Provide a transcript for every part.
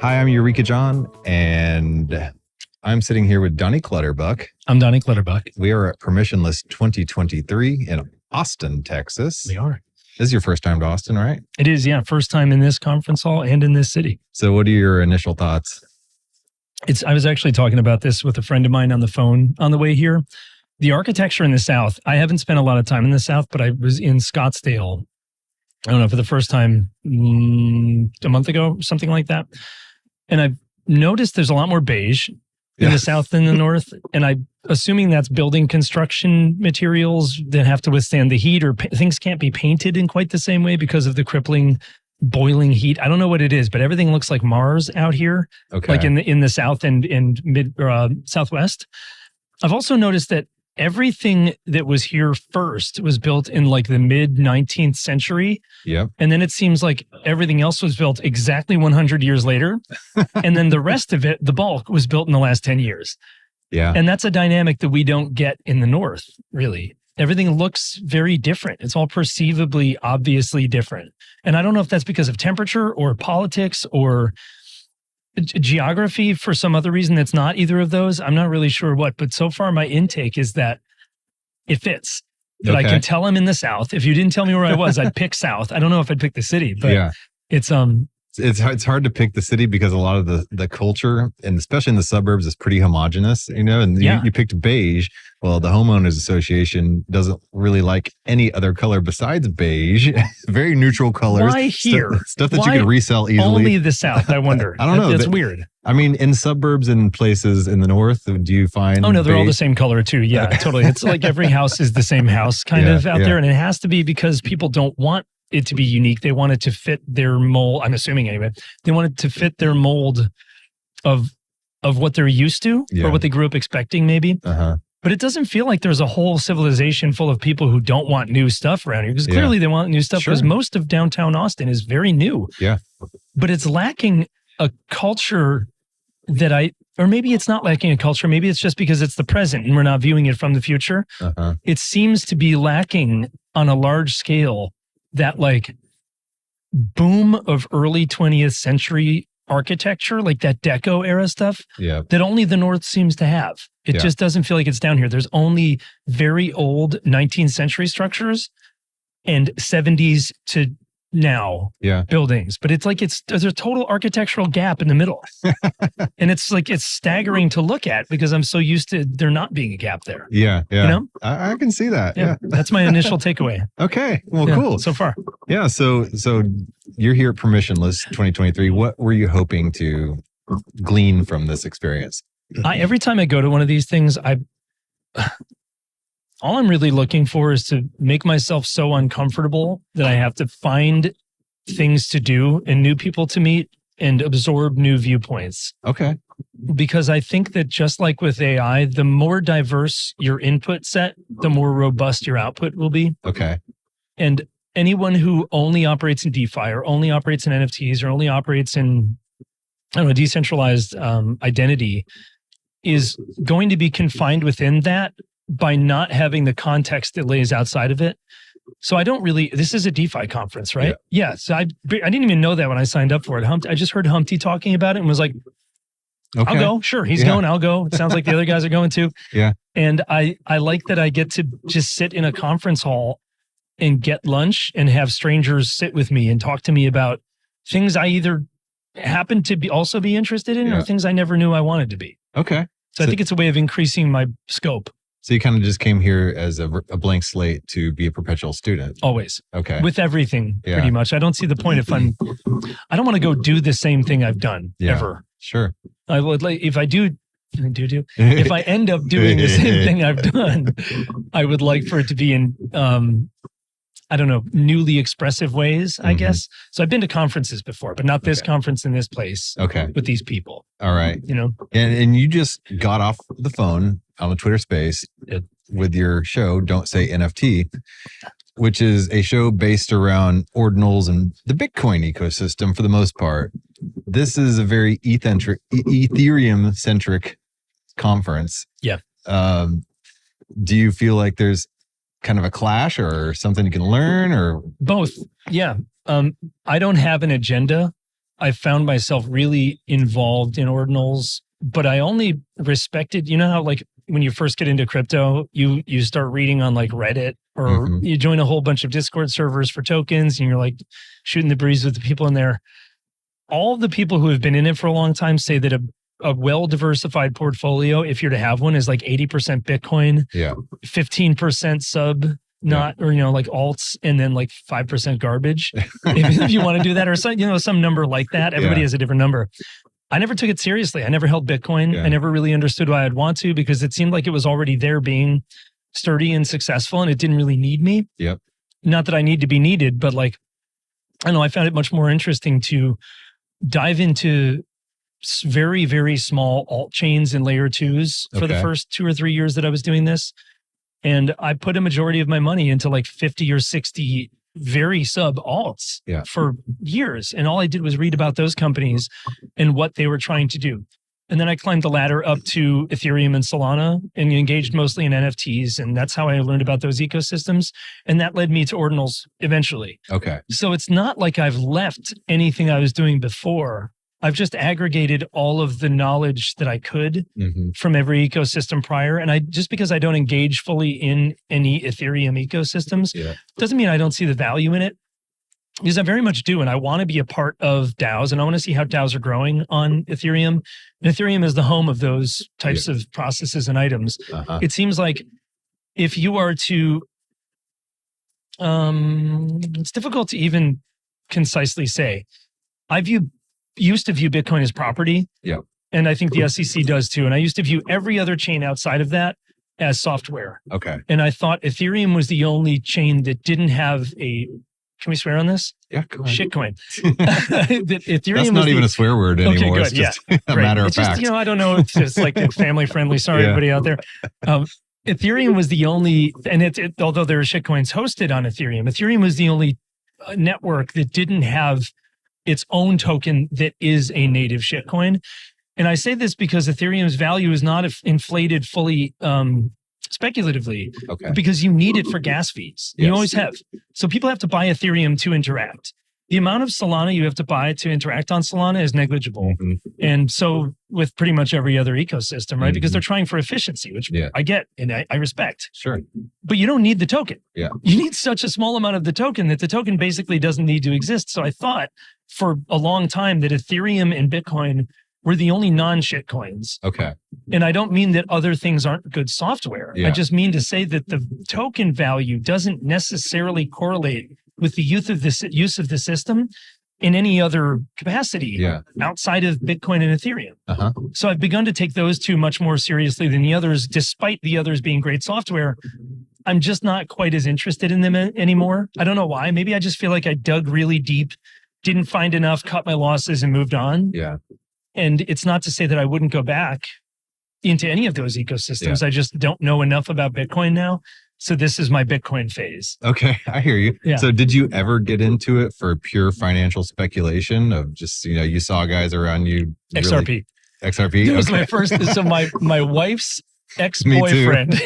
Hi, I'm Eureka John, and I'm sitting here with Donny Clutterbuck. I'm Donny Clutterbuck. We are at Permissionless 2023 in Austin, Texas. We are. This is your first time to Austin, right? It is, yeah. First time in this conference hall and in this city. So what are your initial thoughts? I was actually talking about this with a friend of mine on the phone on the way here. The architecture in the South, I haven't spent a lot of time in the South, but I was in Scottsdale, I don't know, for the first time a month ago, something like that. And I've noticed there's a lot more beige in the South than the North. And I'm assuming that's building construction materials that have to withstand the heat, or things can't be painted in quite the same way because of the crippling boiling heat. I don't know what it is, but everything looks like Mars out here, like in the South and mid Southwest. I've also noticed that everything that was here first was built in like the mid 19th century. Yep. And then it seems like everything else was built exactly 100 years later. And then the rest of it, the bulk, was built in the last 10 years. Yeah. And that's a dynamic that we don't get in the North, really. Everything looks very different. It's all perceivably, obviously different. And I don't know if that's because of temperature or politics or geography for some other reason that's not either of those. I'm not really sure what, but so far my intake is that it fits. That I can tell I'm in the South. If you didn't tell me where I was, I'd pick South. I don't know if I'd pick the city, but it's hard to pick the city because a lot of the culture, and especially in the suburbs, is pretty homogenous, and you picked beige. Well, the homeowners association doesn't really like any other color besides beige. Very neutral colors. Why here? Stuff that you can resell easily. Only the South, I wonder. I don't know. That's weird. I mean, in suburbs and places in the North, do you find... Oh, no, they're beige? all the same color too. Yeah, totally. It's like every house is the same house kind of out there. And it has to be because people don't want it to be unique. They want it to fit their mold. I'm assuming anyway. They want it to fit their mold of what they're used to or what they grew up expecting maybe. But it doesn't feel like there's a whole civilization full of people who don't want new stuff around here, because clearly they want new stuff because most of downtown Austin is very new. Yeah. But it's lacking a culture that or maybe it's not lacking a culture. Maybe it's just because it's the present and we're not viewing it from the future. It seems to be lacking on a large scale that like boom of early 20th century architecture, like that Deco era stuff that only the North seems to have. It just doesn't feel like it's down here. There's only very old 19th century structures and 70s to now buildings, but it's like there's a total architectural gap in the middle. And it's like it's staggering to look at because I'm so used to there not being a gap there. You know? I can see that. That's my initial takeaway. Okay, well, cool so far. So you're here at Permissionless 2023. What were you hoping to glean from this experience? Every time I go to one of these things, all I'm really looking for is to make myself so uncomfortable that I have to find things to do and new people to meet and absorb new viewpoints. Okay. Because I think that just like with AI, the more diverse your input set, the more robust your output will be. Okay. And anyone who only operates in DeFi or only operates in NFTs or only operates in, I don't know, decentralized identity is going to be confined within that by not having the context that lays outside of it. So I don't really, this is a DeFi conference, right? Yeah. So I didn't even know that when I signed up for it. I just heard Humpty talking about it and was like, I'll go. Sure. He's going, I'll go. It sounds like the other guys are going too. And I like that I get to just sit in a conference hall and get lunch and have strangers sit with me and talk to me about things I either happen to also be interested in or things I never knew I wanted to be. Okay. So I think it's a way of increasing my scope. So you kind of just came here as a blank slate to be a perpetual student. Always. Okay. With everything, pretty much. I don't see the point I don't want to go do the same thing I've done ever. Sure. I would like, if I if I end up doing the same thing I've done, I would like for it to be in, I don't know, newly expressive ways, I guess. So I've been to conferences before, but not this conference in this place. Okay. With these people. All right. You know? And you just got off the phone on the Twitter space with your show, Don't Say NFT, which is a show based around ordinals and the Bitcoin ecosystem for the most part. This is a very Ethereum-centric conference. Yeah. Do you feel like there's kind of a clash or something you can learn or? Both. Yeah. I don't have an agenda I found myself really involved in ordinals, but I only respected, you know how like when you first get into crypto, you start reading on like Reddit or you join a whole bunch of Discord servers for tokens and you're like shooting the breeze with the people in there. All the people who have been in it for a long time say that a well-diversified portfolio, if you're to have one, is like 80% Bitcoin, 15% sub, or, you know, like alts, and then like 5% garbage. if you want to do that, or some, you know, some number like that. Everybody has a different number. I never took it seriously. I never held Bitcoin. I never really understood why I'd want to, because it seemed like it was already there being sturdy and successful and it didn't really need me. Not that I need to be needed, but like, I don't know, I found it much more interesting to dive into very, very small alt chains and layer twos for the first 2 or 3 years that I was doing this. And I put a majority of my money into like 50 or 60 very sub alts for years. And all I did was read about those companies and what they were trying to do. And then I climbed the ladder up to Ethereum and Solana and engaged mostly in NFTs. And that's how I learned about those ecosystems. And that led me to ordinals eventually. So it's not like I've left anything I was doing before. I've just aggregated all of the knowledge that I could from every ecosystem prior. And just because I don't engage fully in any Ethereum ecosystems doesn't mean I don't see the value in it, because I very much do. And I want to be a part of DAOs, and I want to see how DAOs are growing on Ethereum. And Ethereum is the home of those types of processes and items. It seems like if you are to, it's difficult to even concisely say. Used to view Bitcoin as property. And I think the SEC does too. And I used to view every other chain outside of that as software. And I thought Ethereum was the only chain that didn't have a, can we swear on this? Go ahead. Shitcoin. Ethereum That's not even a swear word anymore. It's just a matter of fact. Just, you know, I don't know. It's just like family friendly. Sorry, everybody out there. Ethereum was the only, and although there are shitcoins hosted on Ethereum, Ethereum was the only network that didn't have its own token that is a native shitcoin. And I say this because Ethereum's value is not inflated fully speculatively, because you need it for gas fees. You always have. So people have to buy Ethereum to interact. The amount of Solana you have to buy to interact on Solana is negligible. And so with pretty much every other ecosystem, right? Because they're trying for efficiency, which I get and I respect. But you don't need the token. You need such a small amount of the token that the token basically doesn't need to exist. So I thought for a long time that Ethereum and Bitcoin were the only non-shit coins. And I don't mean that other things aren't good software. I just mean to say that the token value doesn't necessarily correlate with the use of the system in any other capacity outside of Bitcoin and Ethereum. So I've begun to take those two much more seriously than the others, despite the others being great software. I'm just not quite as interested in them anymore. I don't know why. Maybe I just feel like I dug really deep, didn't find enough, cut my losses, and moved on. And it's not to say that I wouldn't go back into any of those ecosystems. I just don't know enough about Bitcoin now. So this is my Bitcoin phase. I hear you. So did you ever get into it for pure financial speculation of just, you know, you saw guys around you? XRP. XRP? It was my first. So my wife's ex-boyfriend,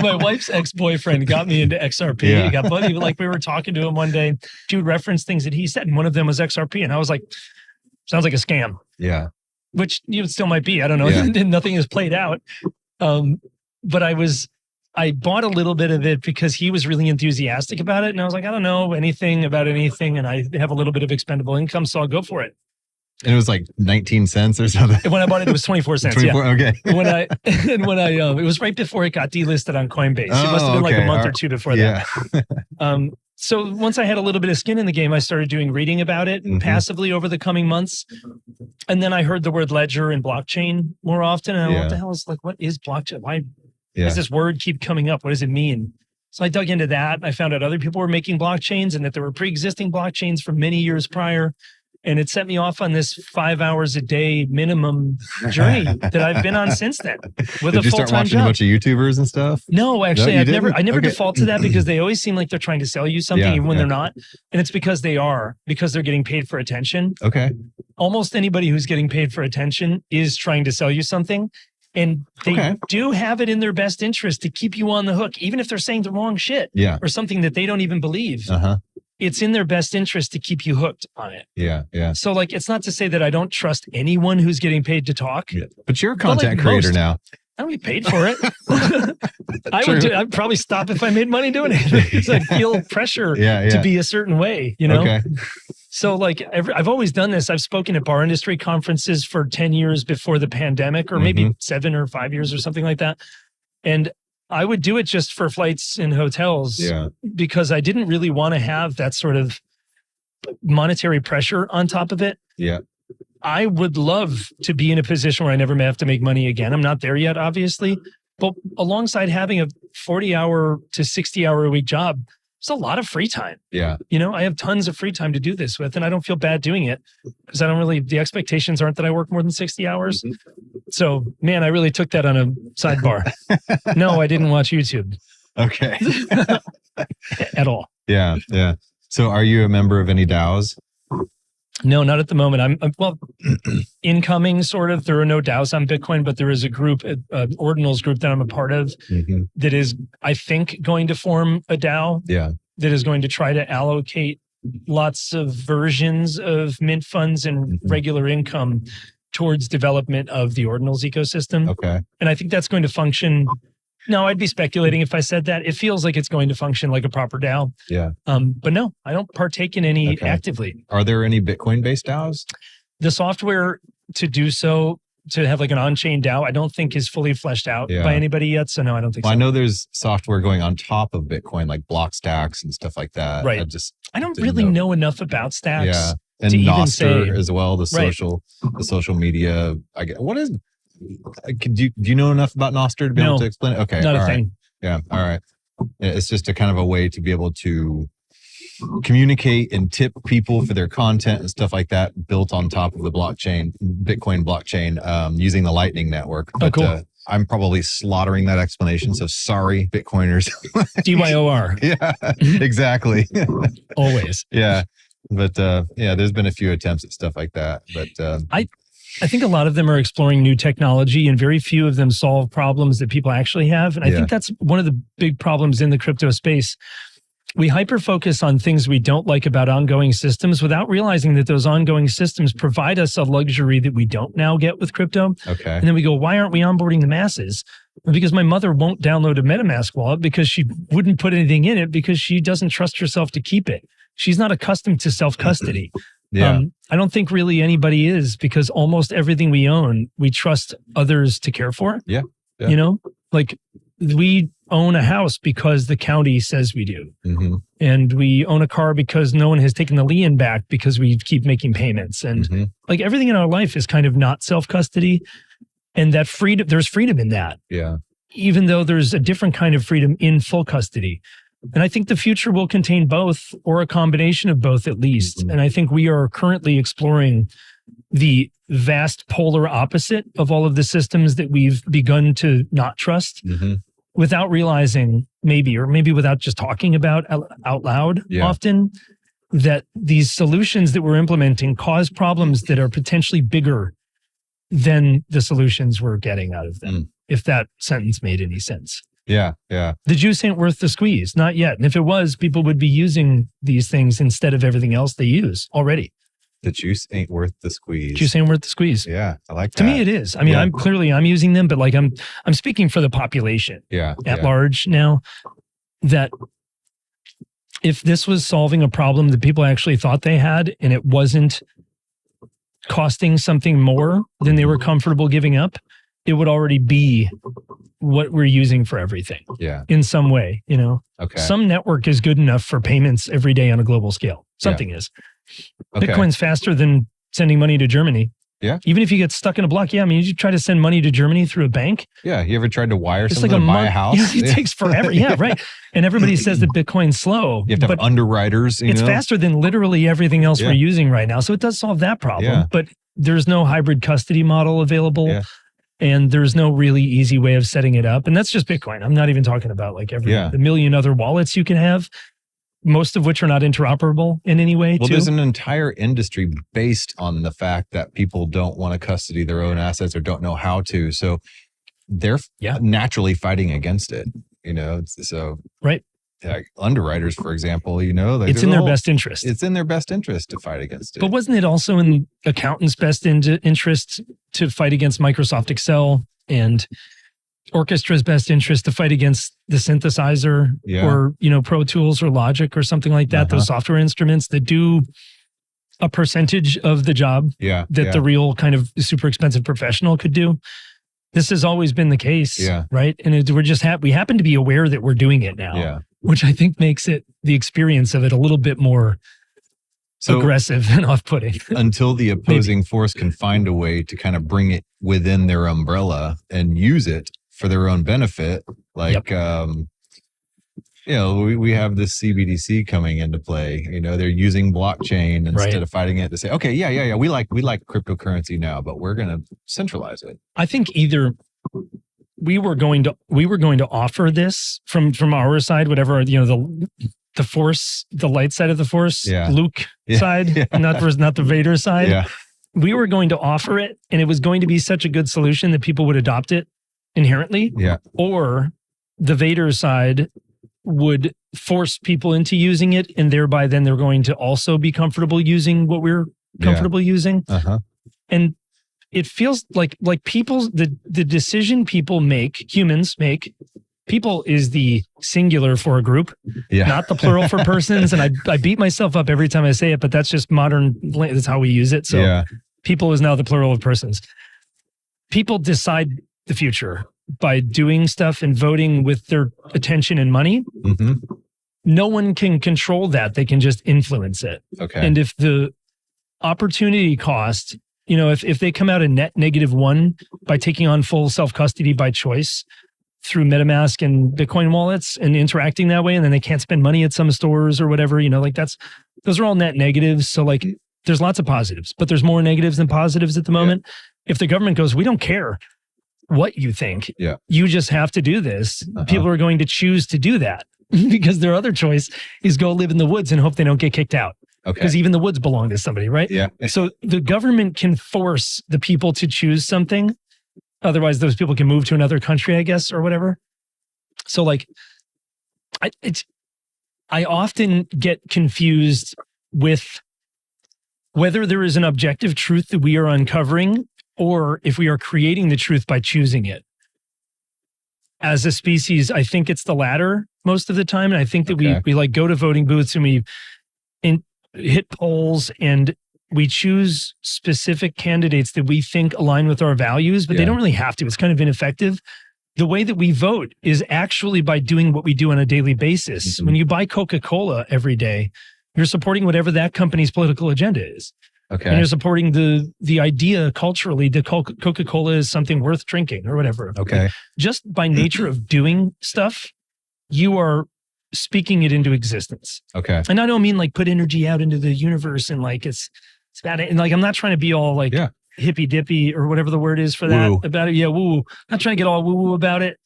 my wife's ex-boyfriend got me into XRP. He got buddy, like we were talking to him one day. She would reference things that he said, and one of them was XRP. And I was like, sounds like a scam. Which you still might be. I don't know. Nothing has played out. But I bought a little bit of it because he was really enthusiastic about it. And I was like, I don't know anything about anything. And I have a little bit of expendable income, so I'll go for it. And it was like 19 cents or something. When I bought it, it was 24 cents. 24, it was right before it got delisted on Coinbase. It must have been like a month or two before that. So once I had a little bit of skin in the game, I started doing reading about it passively over the coming months. And then I heard the word ledger and blockchain more often. And what the hell is what is blockchain? Why does this word keep coming up? What does it mean? So I dug into that. I found out other people were making blockchains and that there were pre-existing blockchains from many years prior. And it set me off on this 5 hours a day minimum journey that I've been on since then with a full-time job. Did you start watching a bunch of YouTubers and stuff? No, actually, I never default to that because they always seem like they're trying to sell you something even when they're not. And it's because they're getting paid for attention. Almost anybody who's getting paid for attention is trying to sell you something. And they do have it in their best interest to keep you on the hook, even if they're saying the wrong shit or something that they don't even believe. it's in their best interest to keep you hooked on it. Yeah. Yeah. So like, it's not to say that I don't trust anyone who's getting paid to talk. Yeah. But you're a content creator now. I don't get paid for it. I'd probably stop if I made money doing it because I'd feel pressure to be a certain way, you know? Okay. So like I've always done this. I've spoken at bar industry conferences for 10 years before the pandemic, or maybe 7 or 5 years or something like that. And I would do it just for flights and hotels because I didn't really want to have that sort of monetary pressure on top of it. Yeah. I would love to be in a position where I never may have to make money again. I'm not there yet, obviously. But alongside having a 40-hour to 60-hour a week job, it's a lot of free time. Yeah. You know, I have tons of free time to do this with, and I don't feel bad doing it because the expectations aren't that I work more than 60 hours. So, man, I really took that on a sidebar. No, I didn't watch YouTube. Okay. At all. Yeah. Yeah. So are you a member of any DAOs? No, not at the moment. I'm incoming sort of. There are no DAOs on Bitcoin, but there is a group, Ordinals group that I'm a part of that is, I think, going to form a DAO that is going to try to allocate lots of versions of mint funds and regular income towards development of the Ordinals ecosystem. Okay. And I think that's going to function. No, I'd be speculating if I said that. It feels like it's going to function like a proper DAO. Yeah. But no, I don't partake in any actively. Are there any Bitcoin-based DAOs? The software to do so, to have like an on-chain DAO, I don't think is fully fleshed out by anybody yet. So no, I don't think so. I know there's software going on top of Bitcoin, like block stacks and stuff like that. Right. I don't really know enough about stacks. Yeah. And Nostr as well, the social media. What is... Do you know enough about Nostr to be able to explain it? Okay. Not a thing. Yeah. All right. It's just a kind of a way to be able to communicate and tip people for their content and stuff like that, built on top of the blockchain, Bitcoin blockchain, using the Lightning Network. But, cool. I'm probably slaughtering that explanation. So sorry, Bitcoiners. DYOR. Yeah, exactly. Always. Yeah. But there's been a few attempts at stuff like that. But I think a lot of them are exploring new technology, and very few of them solve problems that people actually have. And I think that's one of the big problems in the crypto space. We hyper-focus on things we don't like about ongoing systems without realizing that those ongoing systems provide us a luxury that we don't now get with crypto. Okay. And then we go, why aren't we onboarding the masses? Because my mother won't download a MetaMask wallet because she wouldn't put anything in it because she doesn't trust herself to keep it. She's not accustomed to self-custody. I don't think really anybody is, because almost everything we own, we trust others to care for. Yeah. You know, like we own a house because the county says we do. And we own a car because no one has taken the lien back because we keep making payments. And like everything in our life is kind of not self-custody. And that freedom, there's freedom in that. Yeah. Even though there's a different kind of freedom in full custody. And I think the future will contain both, or a combination of both at least. And I think we are currently exploring the vast polar opposite of all of the systems that we've begun to not trust without realizing maybe without just talking about out loud often, that these solutions that we're implementing cause problems that are potentially bigger than the solutions we're getting out of them. If that sentence made any sense. Yeah, yeah. The juice ain't worth the squeeze, not yet. And if it was, people would be using these things instead of everything else they use already. The juice ain't worth the squeeze. Juice ain't worth the squeeze. Yeah, I like that. To me, it is. I mean, I'm using them, but like I'm speaking for the population at large now. That if this was solving a problem that people actually thought they had, and it wasn't costing something more than they were comfortable giving up, it would already be what we're using for everything. Yeah. In some way, you know. Okay. Some network is good enough for payments every day on a global scale. Something is. Okay. Bitcoin's faster than sending money to Germany. Yeah. Even if you get stuck in a block, I mean, you try to send money to Germany through a bank. Yeah. You ever tried to wire something to buy a house? Yeah, it takes forever. Yeah, right. And everybody says that Bitcoin's slow. You have to have underwriters. It's faster than literally everything else we're using right now. So it does solve that problem. Yeah. But there's no hybrid custody model available. Yeah. And there's no really easy way of setting it up. And that's just Bitcoin. I'm not even talking about like the million other wallets you can have, most of which are not interoperable in any way. Well, there's an entire industry based on the fact that people don't want to custody their own assets or don't know how to. So they're naturally fighting against it, you know? So right. underwriters, for example, you know, like it's in their best interest. It's in their best interest to fight against it. But wasn't it also in accountants' best interest to fight against Microsoft Excel, and orchestra's best interest to fight against the synthesizer, or, you know, Pro Tools or Logic or something like that, those software instruments that do a percentage of the job that the real kind of super expensive professional could do. This has always been the case, right? And we're just we happen to be aware that we're doing it now, which I think makes it, the experience of it, a little bit more aggressive and off-putting. Until the opposing force can find a way to kind of bring it within their umbrella and use it for their own benefit, like you know, we have this CBDC coming into play. You know, they're using blockchain instead of fighting it to say, okay, we like cryptocurrency now, but we're going to centralize it. I think either we were going to offer this from our side, whatever, you know, the force, the light side of the force, Luke side, not the Vader side. We were going to offer it, and it was going to be such a good solution that people would adopt it inherently. Or the Vader side would force people into using it, and thereby then they're going to also be comfortable using what we're comfortable using. And it feels like people, the decision people make, humans make, people is the singular for a group, not the plural for persons. And I beat myself up every time I say it, but that's just modern, that's how we use it. So people is now the plural of persons. People decide the future by doing stuff and voting with their attention and money. No one can control that. They can just influence it. And if the opportunity cost, you know, if they come out a net -1 by taking on full self-custody by choice through MetaMask and Bitcoin wallets and interacting that way, and then they can't spend money at some stores or whatever, you know, like those are all net negatives. So like there's lots of positives, but there's more negatives than positives at the moment. If the government goes, we don't care what you think, you just have to do this. People are going to choose to do that because their other choice is go live in the woods and hope they don't get kicked out. Because even the woods belong to somebody, right? So the government can force the people to choose something. Otherwise, those people can move to another country, I guess, or whatever. So like, I often get confused with whether there is an objective truth that we are uncovering, or if we are creating the truth by choosing it. As a species, I think it's the latter most of the time. And I think that we like go to voting booths and we hit polls and we choose specific candidates that we think align with our values, but they don't really have to. It's kind of ineffective. The way that we vote is actually by doing what we do on a daily basis. When you buy Coca-Cola every day, you're supporting whatever that company's political agenda is. And you're supporting the idea culturally that Coca-Cola is something worth drinking or whatever. Just by nature of doing stuff, you are speaking it into existence. And I don't mean like put energy out into the universe and like it's bad. And like, I'm not trying to be all like hippy dippy or whatever the word is for that about it. Woo. Not trying to get all woo woo about it,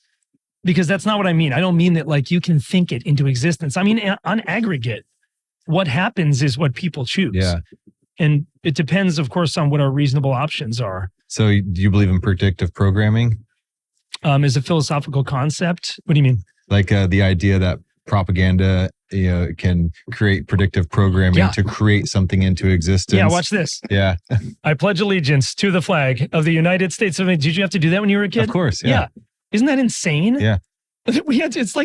because that's not what I mean. I don't mean that like you can think it into existence. I mean, on aggregate, what happens is what people choose. And it depends, of course, on what our reasonable options are. So do you believe in predictive programming? As a philosophical concept? What do you mean? Like the idea that propaganda, you know, can create predictive programming to create something into existence. Watch this. I pledge allegiance to the flag of the United States of America. Did you have to do that when you were a kid? Of course. Isn't that insane? It's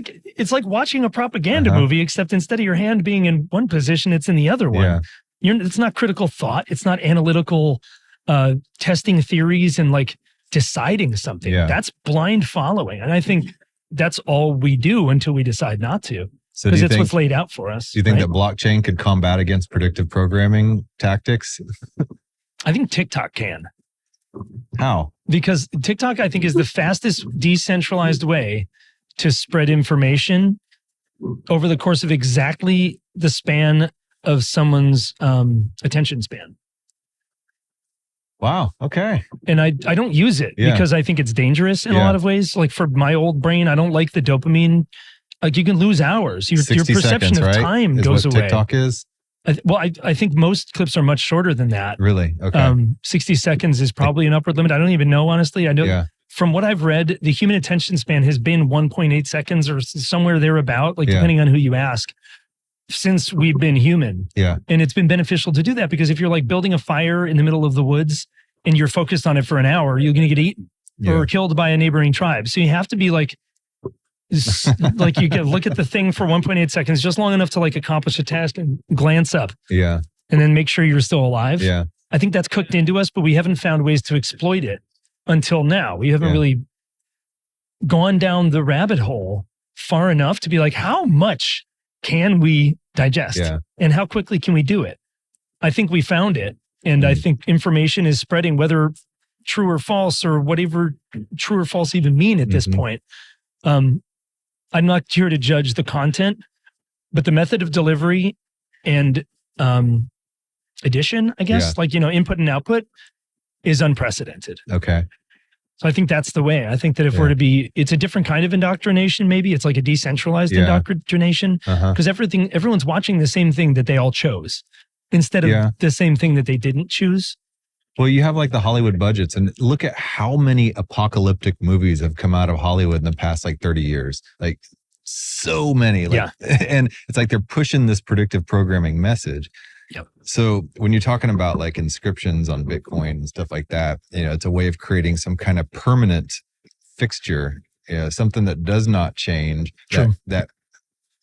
like watching a propaganda movie, except instead of your hand being in one position, it's in the other one. It's not critical thought. It's not analytical testing theories and like deciding something. That's blind following. And I think that's all we do until we decide not to. So because it's what's laid out for us. Do you think that blockchain could combat against predictive programming tactics? I think TikTok can. How? Because TikTok, I think, is the fastest decentralized way to spread information over the course of exactly the span of someone's attention span. Wow. Okay. And I don't use it because I think it's dangerous in a lot of ways. Like for my old brain, I don't like the dopamine. Like you can lose hours. Your perception seconds, of time goes away. TikTok is? I think most clips are much shorter than that. Really? Okay. 60 seconds is probably an upward limit. I don't even know, honestly. I know from what I've read, the human attention span has been 1.8 seconds or somewhere thereabout, like depending on who you ask, since we've been human. Yeah. And it's been beneficial to do that because if you're like building a fire in the middle of the woods and you're focused on it for an hour, you're going to get eaten or killed by a neighboring tribe. So you have to be like you can look at the thing for 1.8 seconds, just long enough to like accomplish a task and glance up. Yeah. And then make sure you're still alive. Yeah. I think that's cooked into us, but we haven't found ways to exploit it until now. We haven't really gone down the rabbit hole far enough to be like, how much can we digest? Yeah. And how quickly can we do it? I think we found it. And I think information is spreading, whether true or false or whatever true or false even mean at this point. I'm not here to judge the content, but the method of delivery and addition, I guess, like, input and output is unprecedented. Okay. So I think that's the way. I think that if we're to be, it's a different kind of indoctrination. Maybe it's like a decentralized indoctrination because everyone's watching the same thing that they all chose instead of the same thing that they didn't choose. Well, you have like the Hollywood budgets, and look at how many apocalyptic movies have come out of Hollywood in the past like 30 years. Like so many. And it's like they're pushing this predictive programming message. Yep. So when you're talking about like inscriptions on Bitcoin and stuff like that, it's a way of creating some kind of permanent fixture, something that does not change. That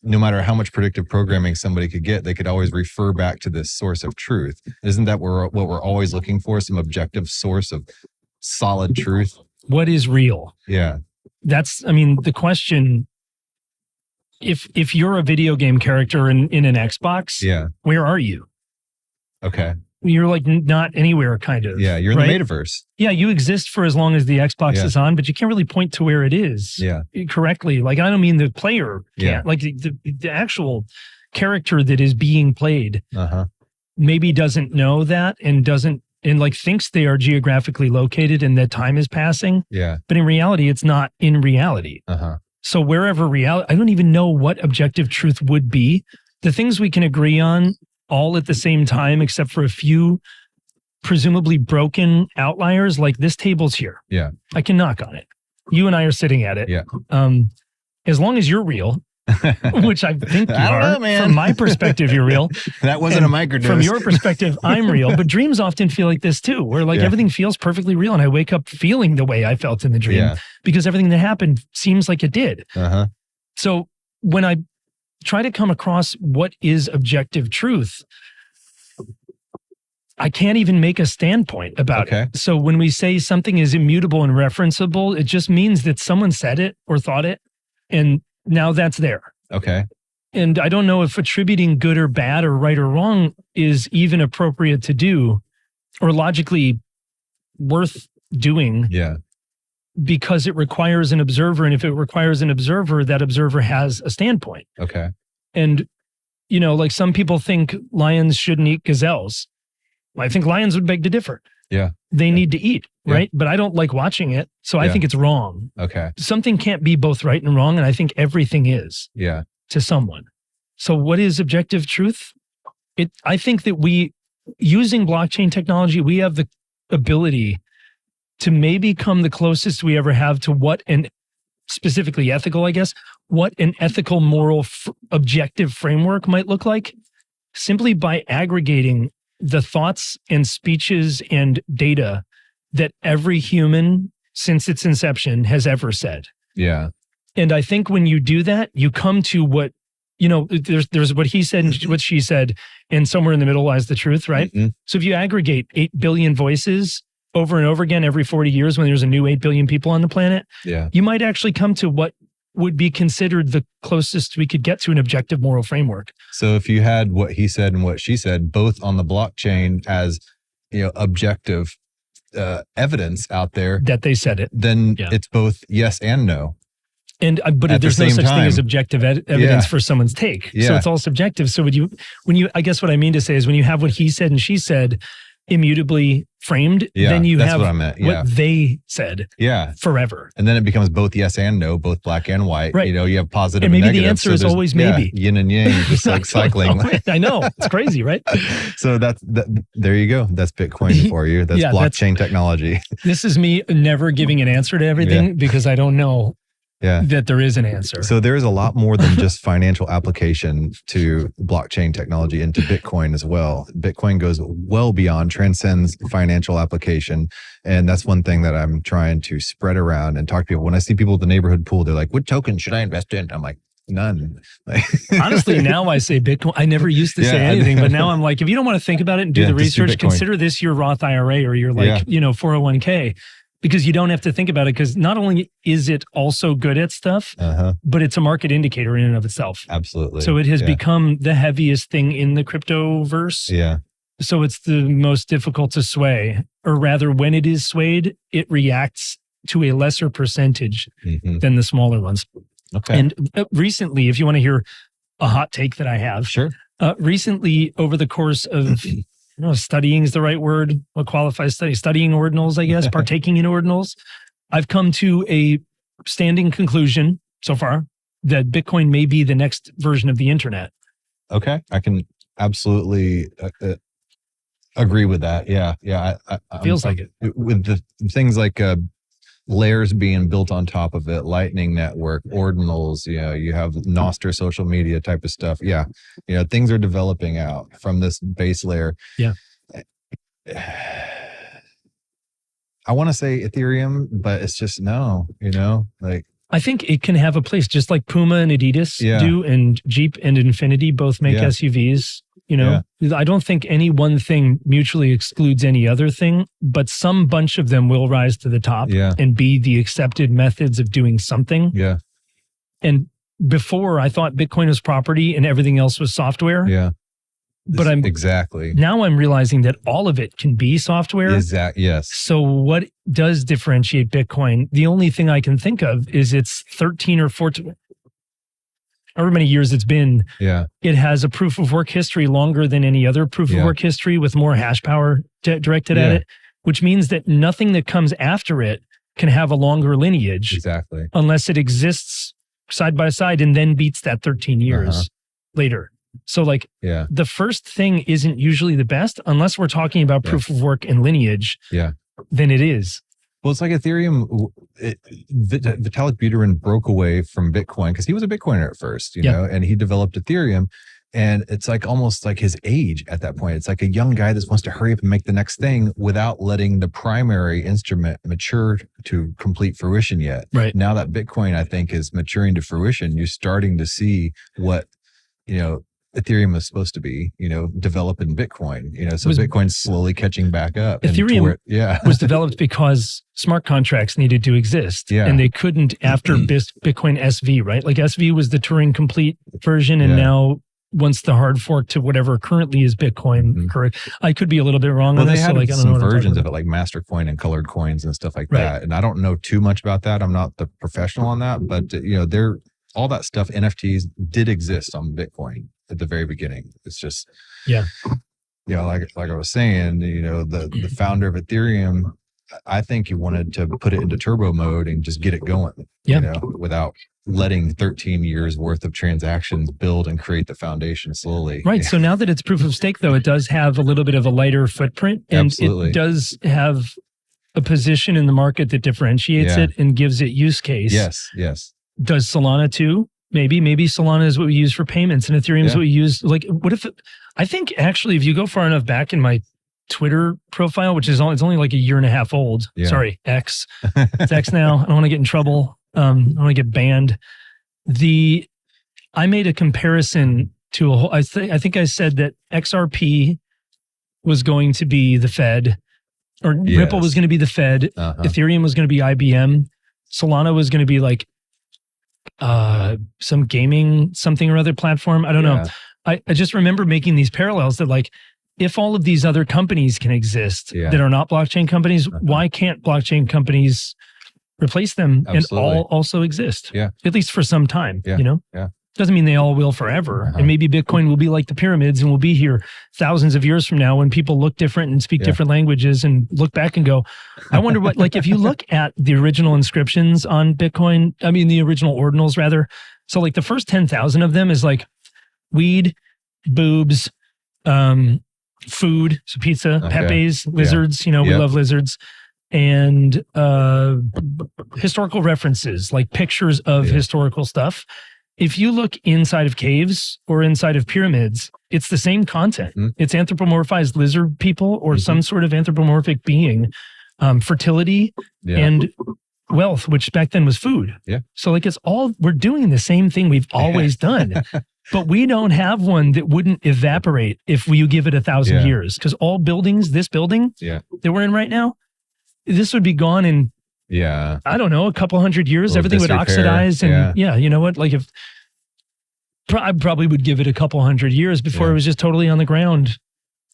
no matter how much predictive programming somebody could get, they could always refer back to this source of truth. Isn't that what we're always looking for? Some objective source of solid truth. What is real? Yeah. That's, the question, if you're a video game character in an Xbox, where are you? Okay. You're like not anywhere, kind of. Yeah, you're in the metaverse. Yeah, you exist for as long as the Xbox is on, but you can't really point to where it is correctly. Like, I don't mean the player can't. Like the actual character that is being played maybe doesn't know that and thinks they are geographically located and that time is passing. Yeah. But in reality, it's not in reality. So wherever reality, I don't even know what objective truth would be. The things we can agree on all at the same time, except for a few presumably broken outliers, like this table's here. Yeah. I can knock on it. You and I are sitting at it. Yeah. As long as you're real, which I think you are. Man. From my perspective, you're real. That wasn't a microdose. From your perspective, I'm real. But dreams often feel like this too, where like everything feels perfectly real. And I wake up feeling the way I felt in the dream because everything that happened seems like it did. So when I try to come across what is objective truth, I can't even make a standpoint about it. So when we say something is immutable and referenceable, it just means that someone said it or thought it, and now that's there. Okay. And I don't know if attributing good or bad or right or wrong is even appropriate to do or logically worth doing. Yeah. Because it requires an observer. And if it requires an observer, that observer has a standpoint. Okay. And, like some people think lions shouldn't eat gazelles. I think lions would beg to differ. Yeah. They need to eat, right? But I don't like watching it. So I think it's wrong. Okay. Something can't be both right and wrong. And I think everything is to someone. So what is objective truth? I think that using blockchain technology, we have the ability to maybe come the closest we ever have to what specifically ethical, I guess, what an ethical, moral, objective framework might look like, simply by aggregating the thoughts and speeches and data that every human since its inception has ever said. Yeah. And I think when you do that, you come to what, there's what he said and what she said, and somewhere in the middle lies the truth, right? So if you aggregate 8 billion voices over and over again every 40 years when there's a new 8 billion people on the planet, you might actually come to what would be considered the closest we could get to an objective moral framework. So if you had what he said and what she said, both on the blockchain as, objective evidence out there that they said it, then it's both yes and no. And but there's no such thing as objective evidence for someone's take. So it's all subjective. So I guess what I mean to say is when you have what he said and she said, immutably framed, Yeah, then you that's have what I meant. Yeah. what they said Yeah. forever. And then it becomes both yes and no, both black and white. Right. You know, you have positive And maybe negative. the answer is always yeah, maybe. yin and yang, just like cycling. I know. It's crazy, right? So there you go. That's Bitcoin for you. That's blockchain technology. This is me never giving an answer to everything because I don't know that there is an answer. So there is a lot more than just financial application to blockchain technology into Bitcoin as well. Bitcoin goes well beyond, transcends financial application. And that's one thing that I'm trying to spread around and talk to people. When I see people at the neighborhood pool, they're like, what token should I invest in? I'm like, none. Honestly, now I say Bitcoin. I never used to say anything, but now I'm like, if you don't want to think about it and do the research, consider this your Roth IRA or your 401k. Because you don't have to think about it, because not only is it also good at stuff, but it's a market indicator in and of itself. Absolutely. So it has become the heaviest thing in the crypto verse. Yeah. So it's the most difficult to sway, or rather when it is swayed, it reacts to a lesser percentage than the smaller ones. Okay. And recently, if you want to hear a hot take that I have, sure. Recently over the course of studying is the right word. What qualifies studying ordinals, I guess, partaking in ordinals. I've come to a standing conclusion so far that Bitcoin may be the next version of the internet. Okay. I can absolutely agree with that. Yeah. Yeah. Feels like it. With the things like layers being built on top of it, Lightning Network, ordinals, you have Nostr social media type of stuff. Yeah. Things are developing out from this base layer. Yeah. I want to say Ethereum, but it's just no, I think it can have a place, just like Puma and Adidas do, and Jeep and Infiniti both make SUVs. I don't think any one thing mutually excludes any other thing, but some bunch of them will rise to the top and be the accepted methods of doing something. Yeah. And before, I thought Bitcoin was property and everything else was software. Yeah. But now I'm realizing that all of it can be software. Exactly. Yes. So what does differentiate Bitcoin? The only thing I can think of is it's 13 or 14, however many years it's been. Yeah. It has a proof of work history longer than any other proof of work history, with more hash power directed at it, which means that nothing that comes after it can have a longer lineage. Exactly. Unless it exists side by side and then beats that 13 years later. So the first thing isn't usually the best unless we're talking about proof of work and lineage. Yeah. Then it is. Well, it's like Ethereum. Vitalik Buterin broke away from Bitcoin because he was a Bitcoiner at first, and he developed Ethereum. And it's like almost like his age at that point. It's like a young guy that wants to hurry up and make the next thing without letting the primary instrument mature to complete fruition yet. Right. Now that Bitcoin, I think, is maturing to fruition, you're starting to see what, Ethereum is supposed to be, develop in Bitcoin, so Bitcoin's slowly catching back up. Ethereum was developed because smart contracts needed to exist, and they couldn't after Bitcoin SV, right? Like SV was the Turing complete version, and now once the hard fork to whatever currently is Bitcoin, correct? I could be a little bit wrong on this. They had I don't some know versions of it, like Mastercoin and colored coins and stuff like that. And I don't know too much about that. I'm not the professional on that, but all that stuff, NFTs did exist on Bitcoin at the very beginning. It's just, like I was saying, the founder of Ethereum, I think he wanted to put it into turbo mode and just get it going, without letting 13 years worth of transactions build and create the foundation slowly. Right. So now that it's proof of stake, though, it does have a little bit of a lighter footprint, and it does have a position in the market that differentiates it and gives it use case. Yes. Yes. Does Solana too? Maybe Solana is what we use for payments, and Ethereum is what we use. What if I think actually, if you go far enough back in my Twitter profile, which is it's only like a year and a half old. Sorry, X. It's X now. I don't want to get in trouble. I don't want to get banned. I made a comparison to a whole. I think I said that XRP was going to be the Fed, or Ripple was going to be the Fed. Ethereum was going to be IBM. Solana was going to be like some gaming something or other platform. I don't know. I just remember making these parallels that if all of these other companies can exist that are not blockchain companies, why can't blockchain companies replace them and all also exist? Yeah. At least for some time, Yeah. Doesn't mean they all will forever. And maybe Bitcoin will be like the pyramids and will be here thousands of years from now when people look different and speak different languages and look back and go, I wonder what, like if you look at the original inscriptions on Bitcoin, I mean the original ordinals rather. So like the first 10,000 of them is like weed, boobs, food, so pizza, Pepe's, lizards, we love lizards. And historical references, like pictures of historical stuff. If you look inside of caves or inside of pyramids, it's the same content. It's anthropomorphized lizard people or some sort of anthropomorphic being, fertility and wealth, which back then was food. So like it's all, we're doing the same thing we've always done. But we don't have one that wouldn't evaporate if you give it 1,000 years. Because all buildings, this building that we're in right now, this would be gone in, I don't know, a couple hundred years. Everything would oxidize. And you know what? Like if I probably would give it a couple hundred years before it was just totally on the ground,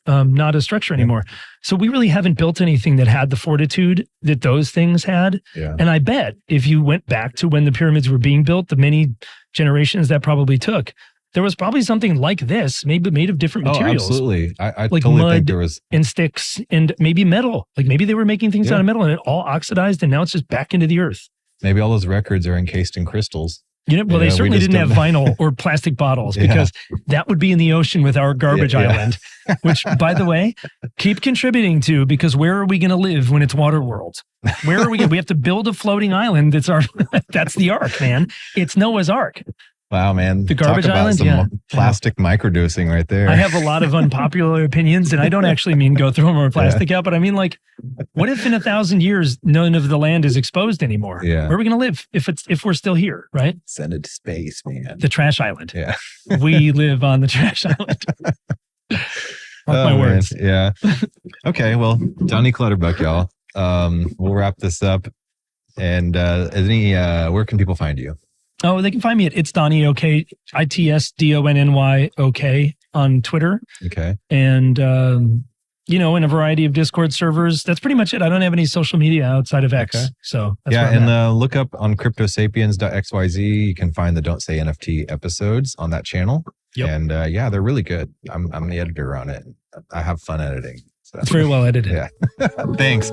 not a structure anymore. So we really haven't built anything that had the fortitude that those things had. And I bet if you went back to when the pyramids were being built, the many generations that probably took, there was probably something like this, maybe made of different materials. Absolutely. I like totally mud think there was and sticks and maybe metal. Like maybe they were making things out of metal and it all oxidized and now it's just back into the earth. Maybe all those records are encased in crystals. Well, they certainly didn't have vinyl or plastic bottles because that would be in the ocean with our garbage island, which, by the way, keep contributing to, because where are we going to live when it's water world? Where are we? We have to build a floating island. That's the Ark, man. It's Noah's Ark. Wow, man. The garbage island? Some plastic microdosing right there. I have a lot of unpopular opinions, and I don't actually mean go throw more plastic out, but I mean like, what if in 1,000 years, none of the land is exposed anymore? Where are we going to live if we're still here, right? Send it to space, man. The trash island. We live on the trash island. My words. Man. Okay, well, Donny Clutterbuck, y'all. We'll wrap this up. And where can people find you? Oh, they can find me at It's Donny OK, ITSDONNY OK on Twitter. Okay. And, in a variety of Discord servers. That's pretty much it. I don't have any social media outside of X. Okay. So that's and look up on cryptosapiens.xyz. You can find the Don't Say NFT episodes on that channel. And they're really good. I'm the editor on it. I have fun editing. So. It's very well edited. Thanks.